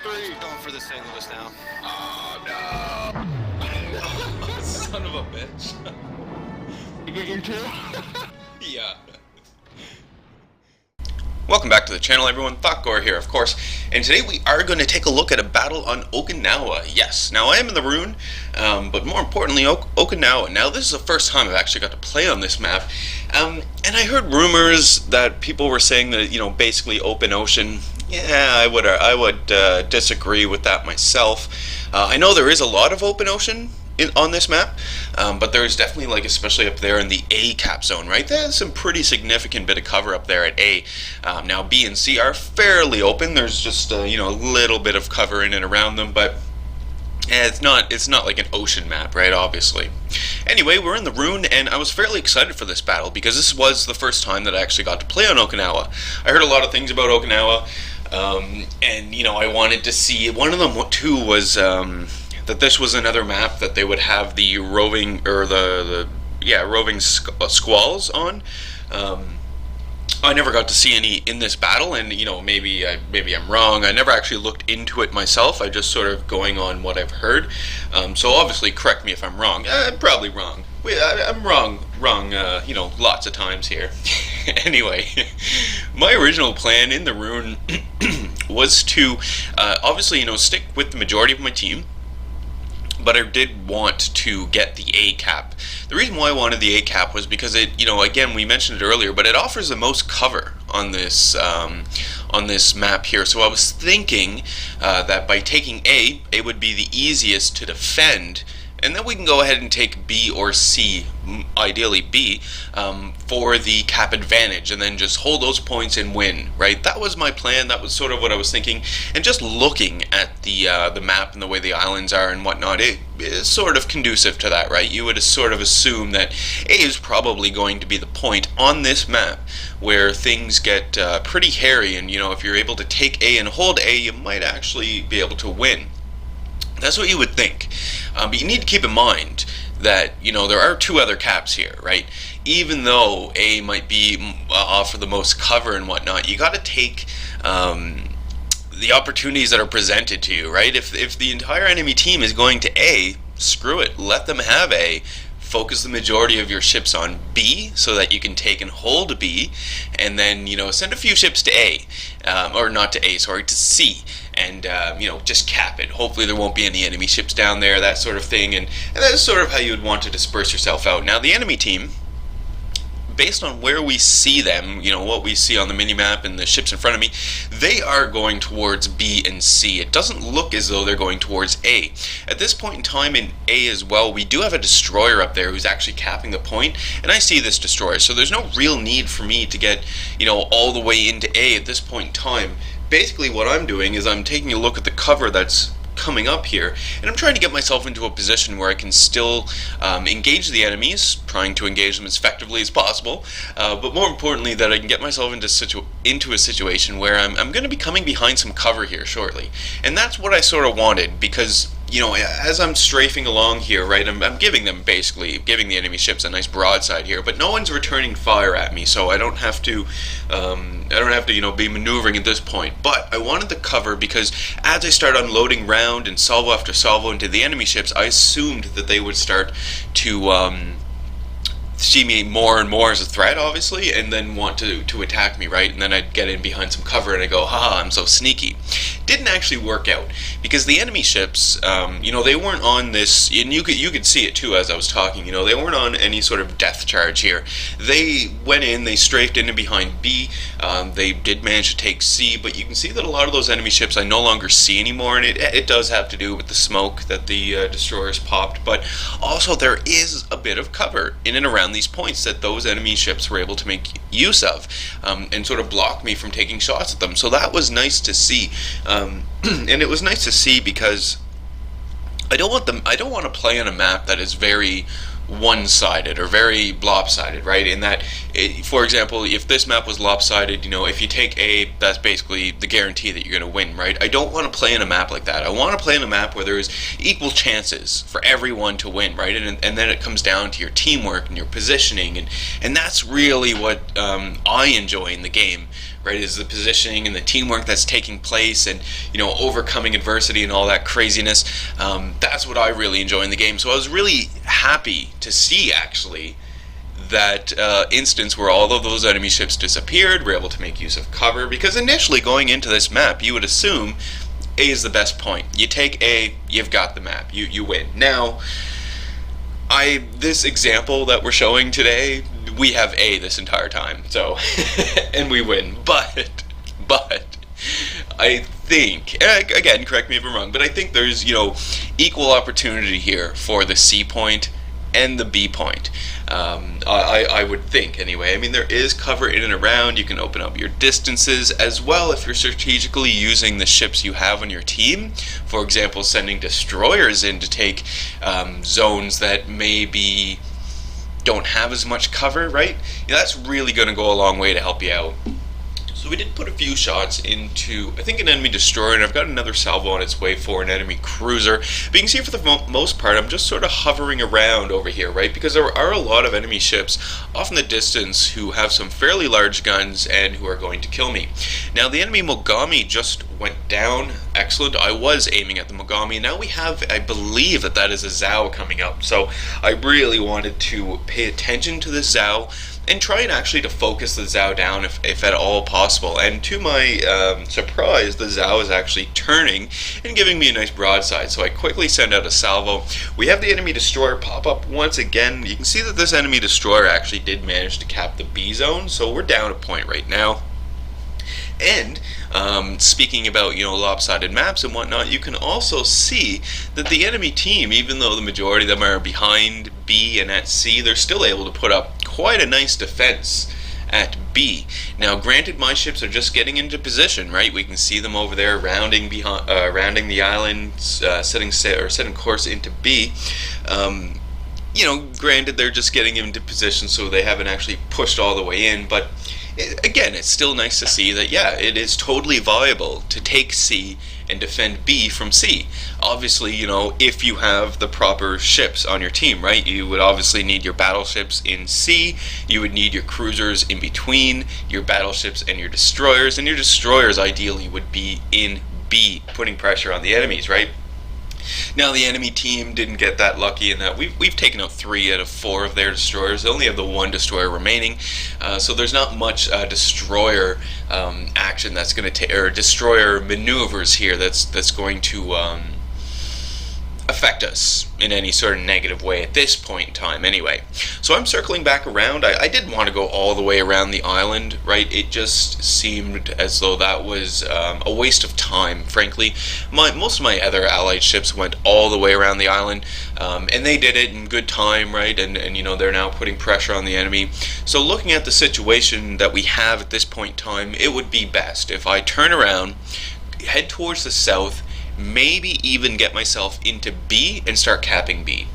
three. Going for the St. Louis now. Oh no! Son of a bitch. You get your two? Yeah. Welcome back to the channel, everyone. Thotgor here, of course, and today we are going to take a look at a battle on Okinawa. Yes, now I am in the Rune, but more importantly, Okinawa. Now this is the first time I've actually got to play on this map, and I heard rumors that people were saying that, you know, basically open ocean. Yeah, I would disagree with that myself. I know there is a lot of open ocean on this map, but there's definitely, like, especially up there in the A cap zone, right? There's some pretty significant bit of cover up there at A. Now B and C are fairly open. There's just you know, a little bit of cover in and around them, but it's not like an ocean map, right? Obviously. Anyway, we're in the Rune, and I was fairly excited for this battle because this was the first time that I actually got to play on Okinawa. I heard a lot of things about Okinawa, and you know, I wanted to see. One of them too was that this was another map that they would have the roving, or the roving squalls on. I never got to see any in this battle, and you know, maybe I'm wrong. I never actually looked into it myself. I just sort of going on what I've heard. So obviously, correct me if I'm wrong. I'm probably wrong. I'm wrong. You know, lots of times here. Anyway, my original plan in the Rune was to obviously, you know, stick with the majority of my team. But I did want to get the A cap. The reason why I wanted the A cap was because it, you know, again, we mentioned it earlier, but it offers the most cover on this map here. So I was thinking that by taking A, it would be the easiest to defend, and then we can go ahead and take B or C, ideally B, for the cap advantage, and then just hold those points and win, right? That was my plan. That was sort of what I was thinking. And just looking at the map and the way the islands are and whatnot, it is sort of conducive to that, right? You would sort of assume that A is probably going to be the point on this map where things get pretty hairy, and you know, if you're able to take A and hold A, you might actually be able to win. That's what you would think, but you need to keep in mind that, you know, there are two other caps here, right? Even though A might be offer the most cover and whatnot, you got to take the opportunities that are presented to you, right? If the entire enemy team is going to A, screw it, let them have A. Focus the majority of your ships on B so that you can take and hold B, and then, you know, send a few ships to A, or not to A, sorry, to C, and you know, just cap it. Hopefully there won't be any enemy ships down there, that sort of thing, and that's sort of how you would want to disperse yourself out. Now the enemy team, based on where we see them, you know, what we see on the minimap and the ships in front of me, they are going towards B and C. It doesn't look as though they're going towards A. At this point in time in A as well, we do have a destroyer up there who's actually capping the point, and I see this destroyer, so there's no real need for me to get, you know, all the way into A at this point in time. Basically what I'm doing is I'm taking a look at the cover that's coming up here, and I'm trying to get myself into a position where I can still engage the enemies, trying to engage them as effectively as possible, but more importantly that I can get myself into a situation where I'm going to be coming behind some cover here shortly. And that's what I sort of wanted, because, you know, as I'm strafing along here, right, I'm giving the enemy ships a nice broadside here, but no one's returning fire at me, so I don't have to you know, be maneuvering at this point. But I wanted the cover because as I start unloading round and salvo after salvo into the enemy ships, I assumed that they would start to see me more and more as a threat, obviously, and then want to attack me, right? And then I'd get in behind some cover and I go, haha, I'm so sneaky. Didn't actually work out, because the enemy ships, you know, they weren't on this, and you could see it too as I was talking, you know, they weren't on any sort of death charge here. They went in, they strafed in and behind B, they did manage to take C, but you can see that a lot of those enemy ships I no longer see anymore, and it does have to do with the smoke that the destroyers popped, but also there is a bit of cover in and around these points that those enemy ships were able to make use of, and sort of block me from taking shots at them. So that was nice to see, and it was nice to see because I don't want to play on a map that is very one-sided or very lopsided, right? In that, for example, if this map was lopsided, if you take A, that's basically the guarantee that you're going to win, right? I don't want to play in a map like that. I want to play in a map where there's equal chances for everyone to win, right? And then it comes down to your teamwork and your positioning, and that's really what I enjoy in the game, right? Is the positioning and the teamwork that's taking place, and overcoming adversity and all that craziness. That's what I really enjoy in the game. So I was really happy to see, actually, that instance where all of those enemy ships disappeared. We're able to make use of cover, because initially going into this map, you would assume A is the best point. You take A, you've got the map, you win. Now, this example that we're showing today, we have A this entire time, so and we win. But I think, again, correct me if I'm wrong, but I think there's equal opportunity here for the C point and the B point. I would think, anyway. I mean, there is cover in and around. You can open up your distances as well if you're strategically using the ships you have on your team. For example, sending destroyers in to take zones that maybe don't have as much cover, right? That's really going to go a long way to help you out. So we did put a few shots into, I think, an enemy destroyer, and I've got another salvo on its way for an enemy cruiser. But you can see for the most part, I'm just sort of hovering around over here, right? Because there are a lot of enemy ships off in the distance who have some fairly large guns and who are going to kill me. Now, the enemy Mogami just went down. Excellent. I was aiming at the Mogami. Now we have, I believe that is a Zhao coming up. So I really wanted to pay attention to this Zhao and try and actually to focus the Zhao down if at all possible. And to my surprise, the Zhao is actually turning and giving me a nice broadside. So I quickly send out a salvo. We have the enemy destroyer pop up once again. You can see that this enemy destroyer actually did manage to cap the B zone, so we're down a point right now. And speaking about lopsided maps and whatnot, you can also see that the enemy team, even though the majority of them are behind B and at C, they're still able to put up quite a nice defense at B. Now, granted, my ships are just getting into position, right? We can see them over there rounding the island, setting course into B. Granted, they're just getting into position, so they haven't actually pushed all the way in, but again, it's still nice to see that, yeah, it is totally viable to take C and defend B from C. Obviously, if you have the proper ships on your team, right? You would obviously need your battleships in C, you would need your cruisers in between your battleships and your destroyers ideally would be in B, putting pressure on the enemies, right? Now, the enemy team didn't get that lucky in that we've taken out 3 out of 4 of their destroyers. They only have the 1 destroyer remaining, so there's not much destroyer action that's going to or destroyer maneuvers here that's going to affect us in any sort of negative way at this point in time anyway. So I'm circling back around. I didn't want to go all the way around the island, right? It just seemed as though that was a waste of time, frankly. Most of my other allied ships went all the way around the island, and they did it in good time, right? And they're now putting pressure on the enemy. So looking at the situation that we have at this point in time, it would be best if I turn around, head towards the south, maybe even get myself into B and start capping B.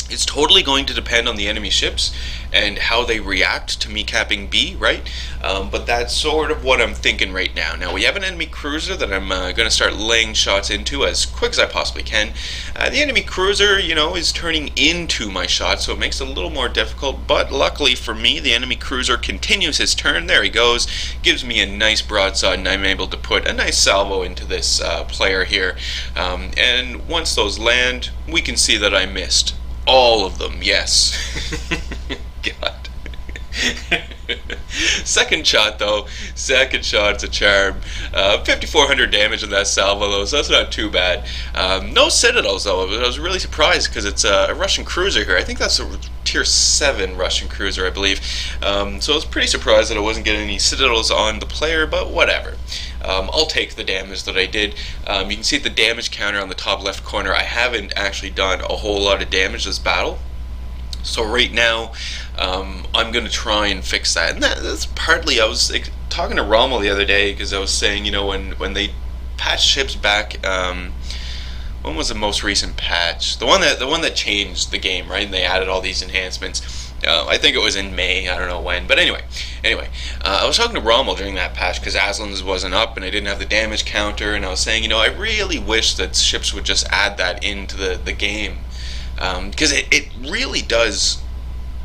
It's totally going to depend on the enemy ships and how they react to me capping B, right? But that's sort of what I'm thinking right now. Now, we have an enemy cruiser that I'm going to start laying shots into as quick as I possibly can. The enemy cruiser, is turning into my shot, so it makes it a little more difficult. But luckily for me, the enemy cruiser continues his turn. There he goes. Gives me a nice broadside, and I'm able to put a nice salvo into this player here. And once those land, we can see that I missed all of them, yes. God. Second shot, it's a charm. 5,400 damage in that salvo, though, so that's not too bad. No citadels, though. I was really surprised because it's a Russian cruiser here. I think that's a tier 7 Russian cruiser, I believe. So I was pretty surprised that I wasn't getting any citadels on the player, but whatever. I'll take the damage that I did. You can see the damage counter on the top left corner. I haven't actually done a whole lot of damage this battle. So right now, I'm going to try and fix that. And that's partly, I was talking to Rommel the other day, because I was saying, when they patched ships back, when was the most recent patch? The one that changed the game, right? And they added all these enhancements. I think it was in May. I don't know when, but anyway, I was talking to Rommel during that patch because Aslan's wasn't up and I didn't have the damage counter, and I was saying, I really wish that ships would just add that into the game, because it really does.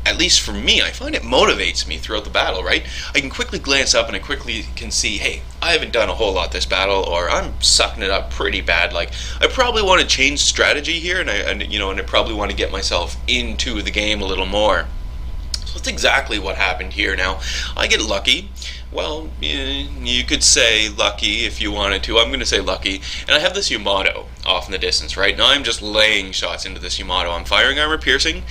At least for me, I find it motivates me throughout the battle, right? I can quickly glance up and I quickly can see, hey, I haven't done a whole lot this battle, or I'm sucking it up pretty bad. Like, I probably want to change strategy here, and I probably want to get myself into the game a little more. So that's exactly what happened here. Now, I get lucky. Well, you could say lucky if you wanted to. I'm going to say lucky. And I have this Yamato off in the distance, right? Now I'm just laying shots into this Yamato. I'm firing armor piercing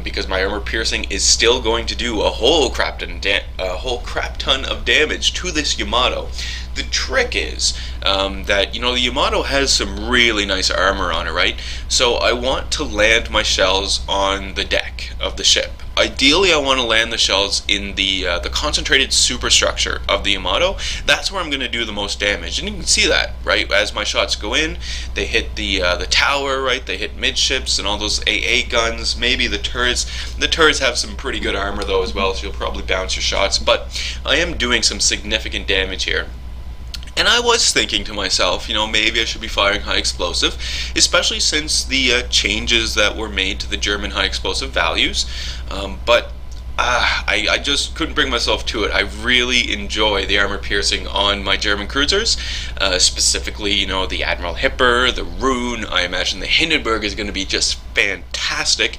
because my armor piercing is still going to do a whole crap ton of damage to this Yamato. The trick is that, the Yamato has some really nice armor on it, right? So I want to land my shells on the deck of the ship. Ideally, I want to land the shells in the concentrated superstructure of the Yamato. That's where I'm going to do the most damage, and you can see that, right? As my shots go in, they hit the tower, right? They hit midships and all those AA guns. Maybe the turrets. The turrets have some pretty good armor though as well, so you'll probably bounce your shots. But I am doing some significant damage here. And I was thinking to myself, maybe I should be firing high explosive, especially since the changes that were made to the German high explosive values. But I just couldn't bring myself to it. I really enjoy the armor piercing on my German cruisers, specifically, the Admiral Hipper, the Rune. I imagine the Hindenburg is going to be just fantastic.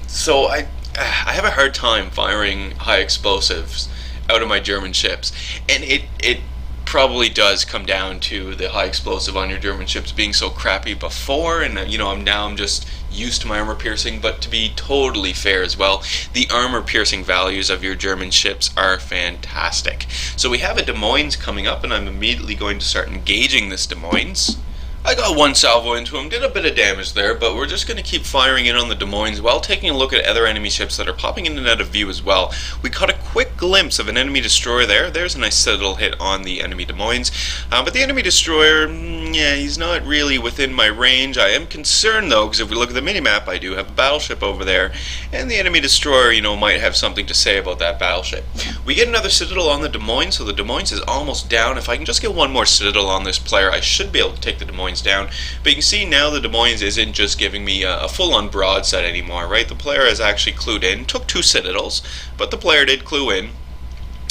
So I have a hard time firing high explosives out of my German ships, and it probably does come down to the high explosive on your German ships being so crappy before, and I'm just used to my armor piercing. But to be totally fair as well, the armor piercing values of your German ships are fantastic. So we have a Des Moines coming up, and I'm immediately going to start engaging this Des Moines. I got one salvo into him, did a bit of damage there, but we're just going to keep firing in on the Des Moines while taking a look at other enemy ships that are popping in and out of view as well. We caught a quick glimpse of an enemy destroyer there. There's a nice Citadel hit on the enemy Des Moines. But the enemy destroyer, he's not really within my range. I am concerned though, because if we look at the minimap, I do have a battleship over there, and the enemy destroyer, might have something to say about that battleship. We get another Citadel on the Des Moines, so the Des Moines is almost down. If I can just get one more Citadel on this player, I should be able to take the Des Moines down. But you can see now the Des Moines isn't just giving me a full-on broadside anymore, right? The player has actually clued in, took 2 Citadels, but the player did clue in,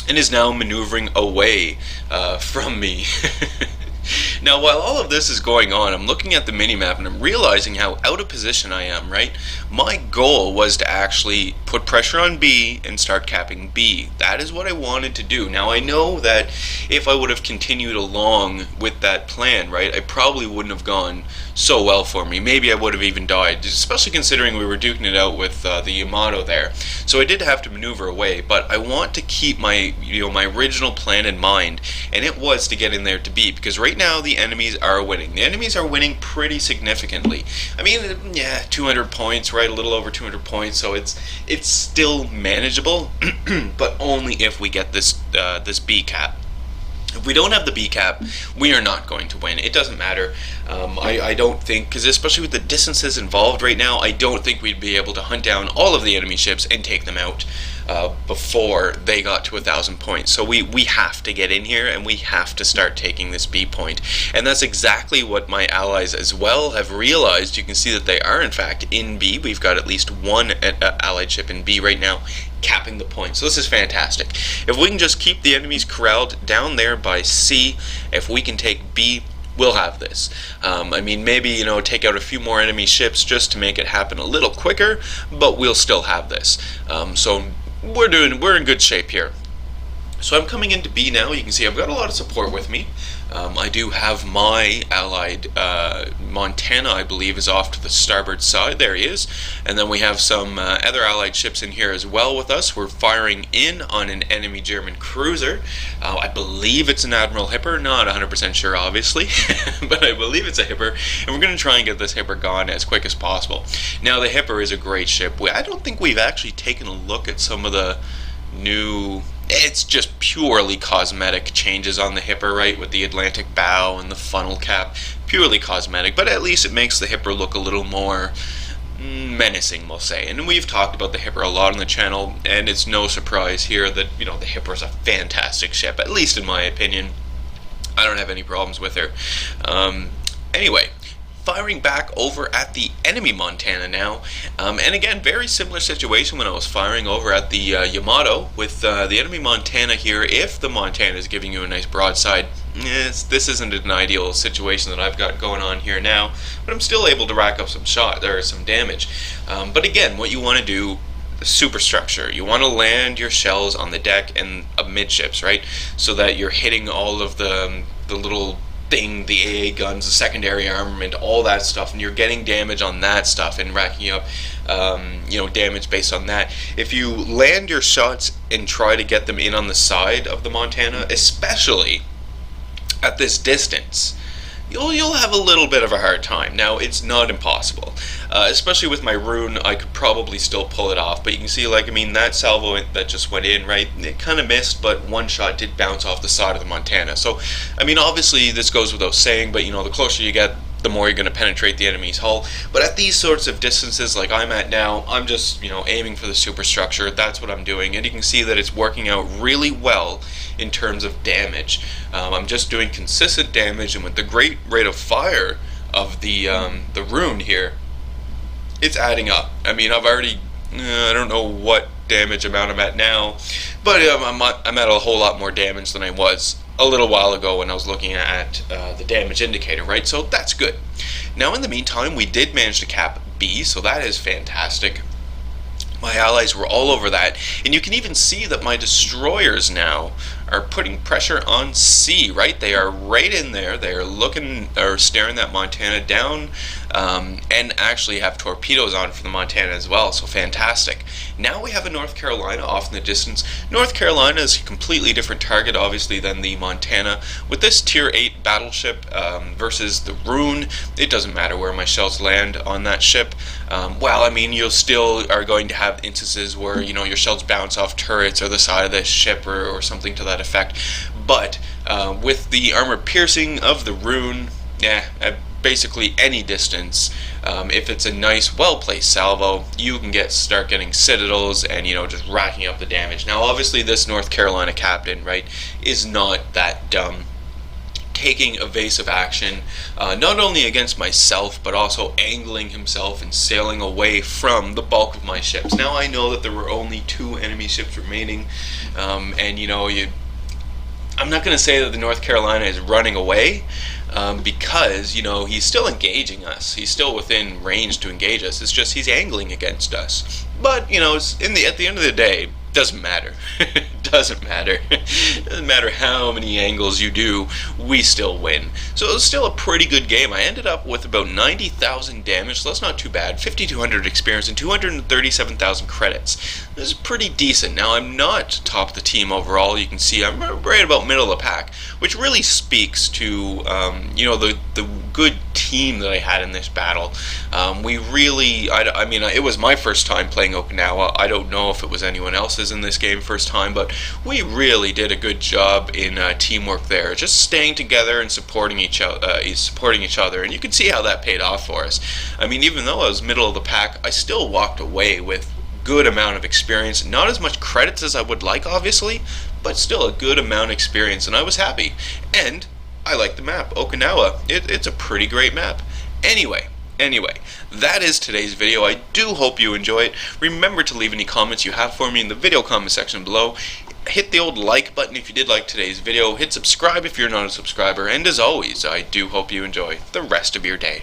and is now maneuvering away from me. Now, while all of this is going on, I'm looking at the minimap and I'm realizing how out of position I am, right? My goal was to actually put pressure on B and start capping B. That is what I wanted to do. Now, I know that if I would have continued along with that plan, right, I probably wouldn't have gone so well for me. Maybe I would have even died, especially considering we were duking it out with the Yamato there. So I did have to maneuver away, but I want to keep my, my original plan in mind, and it was to get in there to B, because right now the enemies are winning. The enemies are winning pretty significantly. I mean, yeah, 200 points, right? A little over 200 points, so it's still manageable, but only if we get this B cap. If we don't have the B cap, we are not going to win. It doesn't matter. I don't think, because especially with the distances involved right now, I don't think we'd be able to hunt down all of the enemy ships and take them out before they got to 1,000 points. So we have to get in here and we have to start taking this B point. And that's exactly what my allies as well have realized. You can see that they are in fact in B. We've got at least one allied ship in B right now, capping the point. So this is fantastic. If we can just keep the enemies corralled down there by C, if we can take B, we'll have this. I mean, maybe, take out a few more enemy ships just to make it happen a little quicker, but we'll still have this. So we're in good shape here. So I'm coming into B now. You can see I've got a lot of support with me. I do have my allied Montana, I believe, is off to the starboard side. There he is. And then we have some other allied ships in here as well with us. We're firing in on an enemy German cruiser. I believe it's an Admiral Hipper. Not 100% sure, obviously, but I believe it's a Hipper. And we're going to try and get this Hipper gone as quick as possible. Now, the Hipper is a great ship. I don't think we've actually taken a look at some of the new... It's just purely cosmetic changes on the Hipper, right, with the Atlantic bow and the funnel cap. purely cosmetic, but at least it makes the Hipper look a little more menacing, we'll say. And we've talked about the Hipper a lot on the channel, and it's no surprise here that, you know, the Hipper is a fantastic ship, at least in my opinion. I don't have any problems with her. Anyway, firing back over at the enemy Montana now, and again, very similar situation when I was firing over at the Yamato with the enemy Montana here. If the Montana is giving you a nice broadside, this isn't an ideal situation that I've got going on here now, but I'm still able to rack up some some damage. But again, what you want to do, superstructure, you want to land your shells on the deck and amidships, right, so that you're hitting all of the little thing, the AA guns, the secondary armament, all that stuff, and you're getting damage on that stuff and racking up damage based on that. If you land your shots and try to get them in on the side of the Montana, especially at this distance, you'll have a little bit of a hard time. Now, it's not impossible. Especially with my rune, I could probably still pull it off. But you can see, like, I mean, that salvo that just went in, right, it kind of missed, but one shot did bounce off the side of the Montana. So, I mean, obviously, this goes without saying, but, you know, the closer you get, the more you're going to penetrate the enemy's hull. But at these sorts of distances like I'm at now, I'm just, aiming for the superstructure. That's what I'm doing, and you can see that it's working out really well in terms of damage. I'm just doing consistent damage, and with the great rate of fire of the rune here, it's adding up. I mean, I've already, I don't know what damage amount I'm at now, but I'm at a whole lot more damage than I was a little while ago when I was looking at the damage indicator, right? So that's good. Now, in the meantime, we did manage to cap B, so that is fantastic. My allies were all over that, and you can even see that my destroyers now are putting pressure on C, right? They are right in there. They are looking or staring that Montana down, and actually have torpedoes on for the Montana as well, so fantastic. Now we have a North Carolina off in the distance. North Carolina is a completely different target, obviously, than the Montana. With this Tier 8 battleship versus the Rune, it doesn't matter where my shells land on that ship. Well, I mean, you still are going to have instances where, your shells bounce off turrets or the side of the ship or something to that effect. But with the armor piercing of the Rune, at basically any distance, if it's a nice, well-placed salvo, you can start getting citadels and, just racking up the damage. Now, obviously, this North Carolina captain, right, is not that dumb. Taking evasive action, not only against myself, but also angling himself and sailing away from the bulk of my ships. Now, I know that there were only 2 enemy ships remaining, and I'm not going to say that the North Carolina is running away, because, he's still engaging us. He's still within range to engage us. It's just he's angling against us. But, at the end of the day, doesn't matter. Doesn't matter. Doesn't matter how many angles you do, we still win. So it was still a pretty good game. I ended up with about 90,000 damage, so that's not too bad. 5,200 experience and 237,000 credits. This is pretty decent. Now, I'm not top of the team overall. You can see I'm right about middle of the pack, which really speaks to the good team that I had in this battle. We really, I mean, it was my first time playing Okinawa. I don't know if it was anyone else's in this game first time, but we really did a good job in teamwork there, just staying together and supporting each other, and you can see how that paid off for us. I mean, even though I was middle of the pack, I still walked away with good amount of experience. Not as much credits as I would like, obviously, but still a good amount of experience, and I was happy. And I like the map, Okinawa. It's a pretty great map. Anyway, that is today's video. I do hope you enjoy it. Remember to leave any comments you have for me in the video comment section below. Hit the old like button if you did like today's video. Hit subscribe if you're not a subscriber. And as always, I do hope you enjoy the rest of your day.